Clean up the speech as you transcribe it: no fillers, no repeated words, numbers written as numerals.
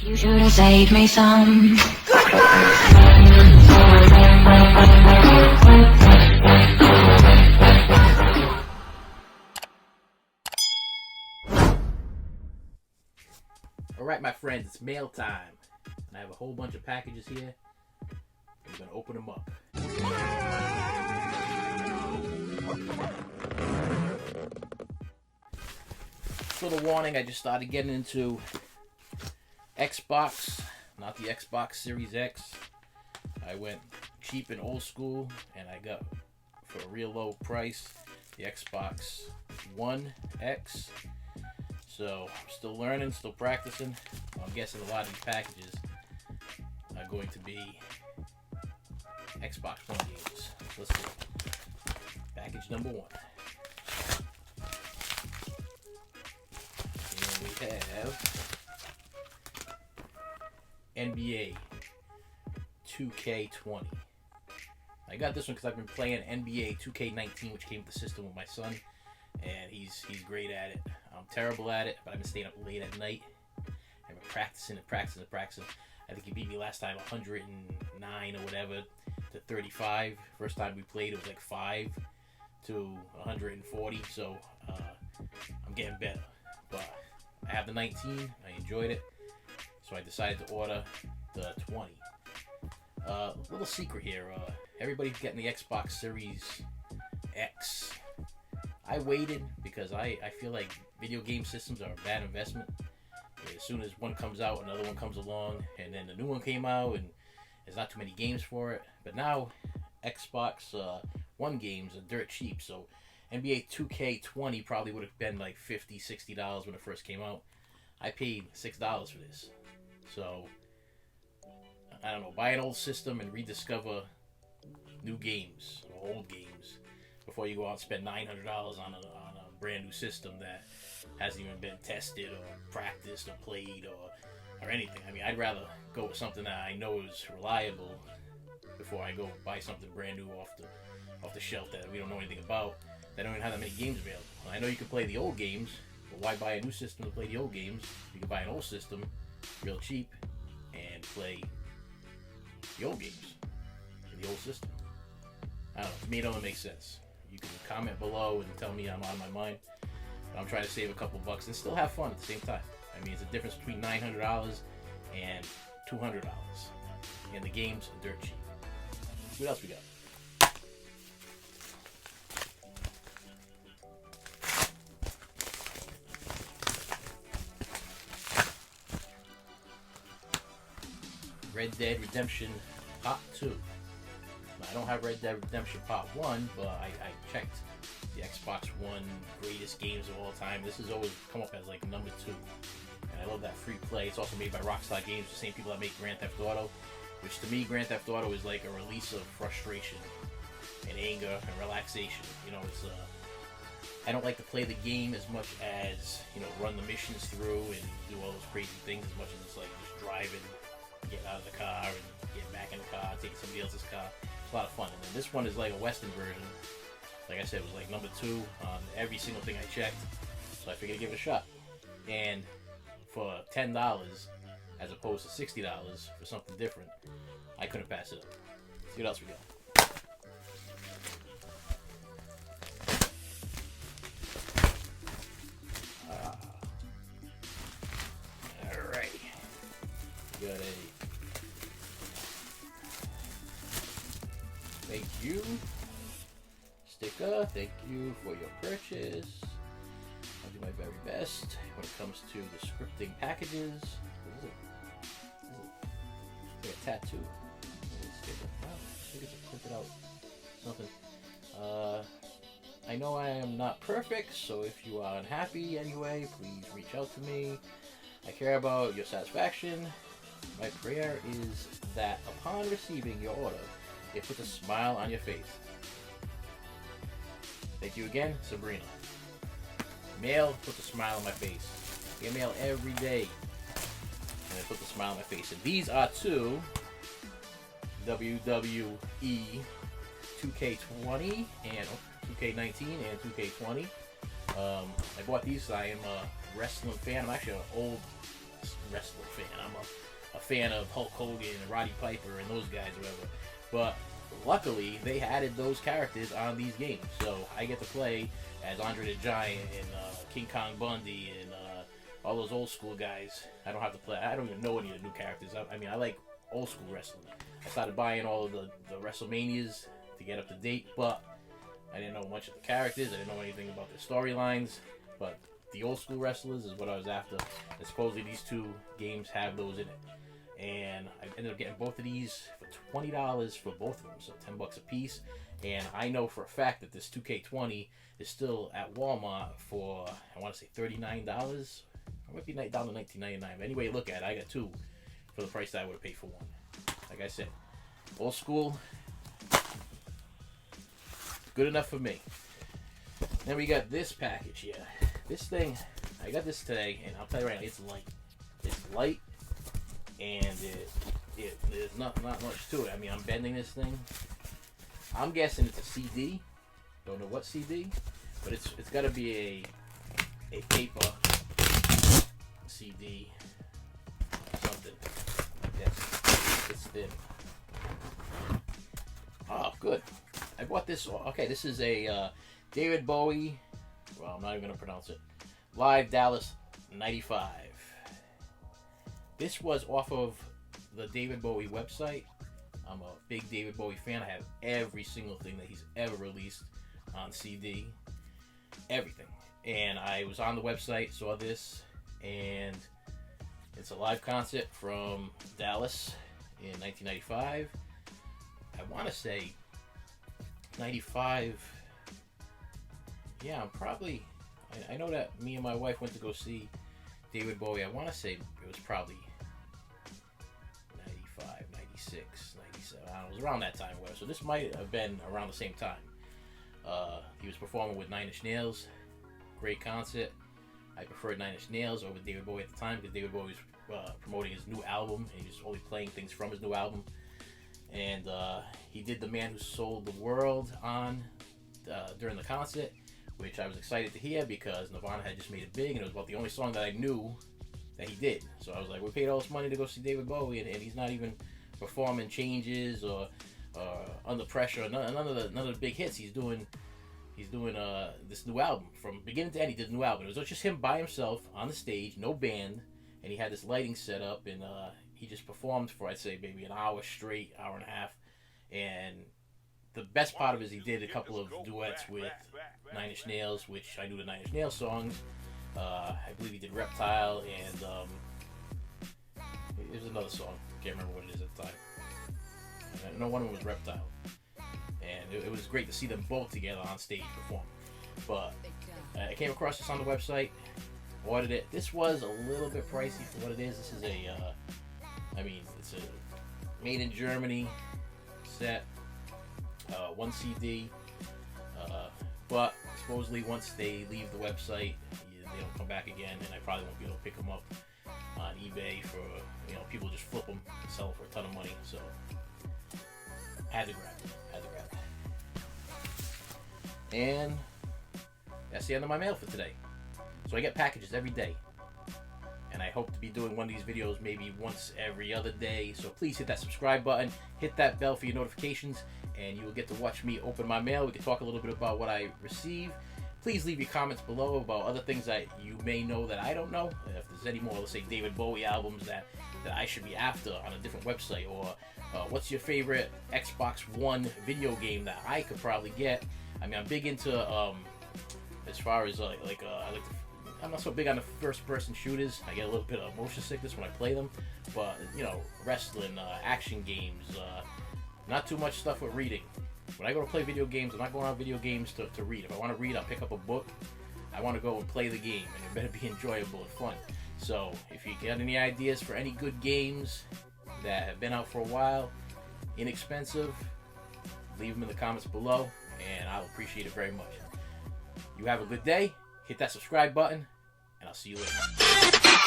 You should have saved me some. Alright, my friends, it's mail time. And I have a whole bunch of packages here. I'm going to open them up. Little warning, I just started getting into Xbox, not the Xbox Series X. I went cheap and old school, and I got, for a real low price, the Xbox One X. So, I'm still learning, still practicing. I'm guessing a lot of these packages are going to be Xbox One games. Let's see. Package number one. And we have NBA 2K20. I got this one because I've been playing NBA 2K19, which came with the system with my son, and he's great at it. I'm terrible at it, but I've been staying up late at night. I've been practicing. I think he beat me last time 109 or whatever to 35. First time we played, it was like 5 to 140. So I'm getting better. But I have the 19. I enjoyed it, so I decided to order the 20. Little secret here. Everybody's getting the Xbox Series X. I waited because I feel like video game systems are a bad investment. As soon as one comes out, another one comes along, and then the new one came out, and there's not too many games for it. But now, Xbox One games are dirt cheap, so NBA 2K20 probably would have been like $50, $60 when it first came out. I paid $6 for this. So, I don't know, buy an old system and rediscover new games, or old games, before you go out and spend $900 on a brand new system that hasn't even been tested or practiced or played or anything. I mean, I'd rather go with something that I know is reliable before I go buy something brand new off the shelf that we don't know anything about, that don't even have that many games available. I know you can play the old games, but why buy a new system to play the old games? You can buy an old system real cheap and play the old games in the old system. I don't know, to me it doesn't make sense. You can comment below and tell me I'm out of my mind. But I'm trying to save a couple bucks and still have fun at the same time. I mean, it's a difference between $900 and $200. And the games are dirt cheap. What else we got? Red Dead Redemption Part 2. I don't have Red Dead Redemption Part 1, but I checked the Xbox One greatest games of all time. This has always come up as like number 2. And I love that free play. It's also made by Rockstar Games, the same people that make Grand Theft Auto, which to me, Grand Theft Auto is like a release of frustration and anger and relaxation. You know, it's I don't like to play the game as much as, you know, run the missions through and do all those crazy things, as much as it's like just driving, getting out of the car and getting back in the car, taking somebody else's car. It's a lot of fun. And then this one is like a Western version. Like I said, it was like number 2 on every single thing I checked. So I figured to give it a shot. And for $10 as opposed to $60 for something different, I couldn't pass it up. Let's see what else we got. Alright. We got a thank you sticker. Thank you for your purchase. I'll do my very best when it comes to the scripting packages. What is it? It's like a tattoo. Wow, I think it's a printed out something. I know I am not perfect, so if you are unhappy anyway, please reach out to me. I care about your satisfaction. My prayer is that upon receiving your order, it puts a smile on your face. Thank you again, Sabrina. Mail puts a smile on my face. I get mail every day, and it puts a smile on my face. And these are two WWE 2K20 and 2K19 and 2K20. I bought these. I am a wrestling fan. I'm actually an old wrestling fan. I'm a fan of Hulk Hogan and Roddy Piper and those guys, or whatever. But luckily, they added those characters on these games, so I get to play as Andre the Giant and King Kong Bundy and all those old school guys. I don't have to play. I don't even know any of the new characters. I mean, I like old school wrestling. I started buying all of the WrestleManias to get up to date, but I didn't know much of the characters. I didn't know anything about their storylines. But the old school wrestlers is what I was after. And supposedly these two games have those in it. And I ended up getting both of these for $20 for both of them, so $10 a piece. And I know for a fact that this 2K20 is still at Walmart for, I want to say $39. It might be down to $19.99. But anyway, look at it. I got two for the price that I would have paid for one. Like I said, old school, good enough for me. Then we got this package here. This thing, I got this today, and I'll tell you right now, it's light. It's light, and there's not much to it. I mean, I'm bending this thing. I'm guessing it's a CD. Don't know what CD, but it's got to be a paper CD, something like this. It's thin. Oh, good. I bought this. Okay, this is a David Bowie. Well, I'm not even gonna pronounce it. Live Dallas '95. This was off of the David Bowie website. I'm a big David Bowie fan. I have every single thing that he's ever released on CD. Everything. And I was on the website, saw this, and it's a live concert from Dallas in 1995. I want to say 95. Yeah, I'm probably... I know that me and my wife went to go see David Bowie. I want to say it was probably 95, 96, 97. I don't know, it was around that time. So this might have been around the same time. He was performing with 9 Inch Nails. Great concert. I preferred 9 Inch Nails over David Bowie at the time because David Bowie was promoting his new album, and he was always playing things from his new album. And he did The Man Who Sold the World on during the concert, which I was excited to hear because Nirvana had just made it big, and it was about the only song that I knew that he did. So I was like, we paid all this money to go see David Bowie, and he's not even performing Changes or Under Pressure, none of the big hits. He's doing this new album from beginning to end. He did a new album. It was just him by himself on the stage, no band, and he had this lighting set up, and he just performed for, I'd say, maybe an hour straight, hour and a half. And the best part of it is he did a couple of duets with 9 Inch Nails, which I knew the 9 Inch Nails songs. I believe he did Reptile, and there's another song. Can't remember what it is at the time. I know one of them was Reptile. And it was great to see them both together on stage perform. But I came across this on the website, ordered it. This was a little bit pricey for what it is. This is it's a made in Germany set, one CD. But supposedly once they leave the website, they don't come back again, and I probably won't be able to pick them up on eBay for, people just flip them and sell them for a ton of money. So had to grab it. And that's the end of my mail for today. So I get packages every day, and I hope to be doing one of these videos maybe once every other day. So please hit that subscribe button, hit that bell for your notifications, and you will get to watch me open my mail. We can talk a little bit about what I receive. Please leave your comments below about other things that you may know that I don't know. If there's any more, let's say, David Bowie albums that I should be after on a different website, or what's your favorite Xbox One video game that I could probably get. I mean, I'm big into as far as I'm not so big on the first-person shooters. I get a little bit of motion sickness when I play them, but wrestling, action games, not too much stuff with reading. When I go to play video games, I'm not going on video games to read. If I want to read, I'll pick up a book. I want to go and play the game, and it better be enjoyable and fun. So if you got any ideas for any good games that have been out for a while, inexpensive, leave them in the comments below, and I'll appreciate it very much. You have a good day. Hit that subscribe button, and I'll see you later.